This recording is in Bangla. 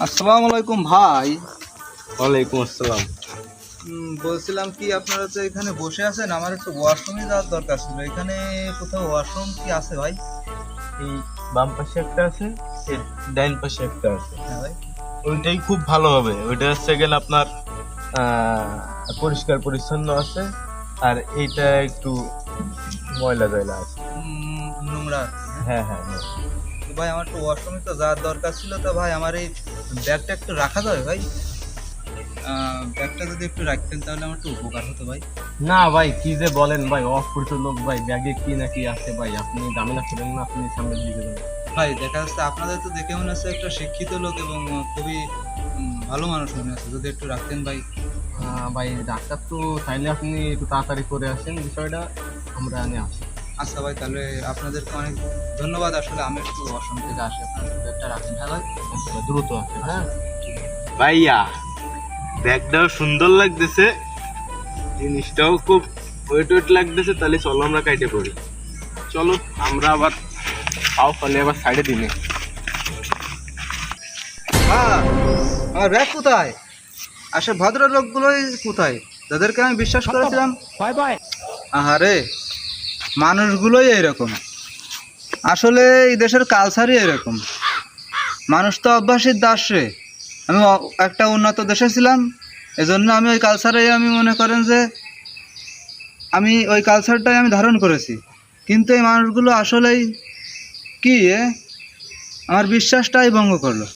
আসসালামু আলাইকুম ভাই। ওয়ালাইকুম আসসালাম। বলছিলাম কি আপনারা তো এখানে বসে আছেন, আমার একটু ওয়াশরুমে যাওয়ার দরকার ছিল। এখানে কোথাও ওয়াশরুম কি আছে ভাই? এই বাম পাশে একটা আছে, এর ডাইন পাশে একটা আছে। হ্যাঁ ভাই। ওইটাই খুব ভালো হবে। ওইটা হচ্ছে গেলে আপনার পরিষ্কার পরিচ্ছন্ন আছে, আর এইটা একটু ময়লা জয়লা আছে। নোংরা আর কি, হ্যাঁ? হ্যাঁ হ্যাঁ হ্যাঁ। তো ভাই আমার তো ওয়াশরুমে তো যাওয়ার দরকার ছিল, তো ভাই আমার এই ব্যাগটা একটু রাখা যাবে ভাই? ব্যাগটা যদি একটু রাখতেন তাহলে আমার একটু উপকার হতো ভাই। না ভাই, কি যে বলেন ভাই, অপরিচিত লোক ভাই, ব্যাগে কি না কি আছে ভাই, আপনি ঝামেলা করেন না, আপনি সামনের দিকে যান। ভাই দেখা যাচ্ছে আপনাদের তো দেখে মনে হচ্ছে একটা শিক্ষিত লোক এবং খুবই ভালো মানুষ মনে হচ্ছে, যদি একটু রাখতেন ভাই। ভাই ডাক্তার তো চাইলে আপনি একটু তাড়াতাড়ি করে আসেন, বিষয়টা আমরা নিয়ে আসি। আচ্ছা ভাই, তাহলে আপনাদেরকে অনেক ধন্যবাদ। আসলে আমি একটু অসম থেকে আসি, আপনার ব্যাগটা রাখেন। হ্যাঁ ভাই। আচ্ছা, দ্রুত আসেন। হ্যাঁ ভাইয়া, ব্যাগটাও সুন্দর লাগতেছে, জিনিসটাও খুব ওয়েট ওয়েট লাগতেছে। তাহলে চলো আমরা কাইটে পড়ি। চলো আমরা আবার পাও ফলে আবার সাইডে দিনে। হ্যাঁ, আমার ব্যাগ কোথায়? আসে ভদ্রলোকগুলোই কোথায়, যাদেরকে আমি বিশ্বাস করেছিলাম? Bye bye. আহারে, মানুষগুলোই এরকম। আসলে এই দেশের কালচারই এরকম। মানুষ তো অভ্যাসের দাস রে। আমি একটা উন্নত দেশে ছিলাম, এজন্য আমি ওই কালচারেই আমি মনে করেন যে আমি ওই কালচারটাই আমি ধারণ করেছি। কিন্তু এই মানুষগুলো আসলেই কি আমার বিশ্বাসটাই ভঙ্গ করলো।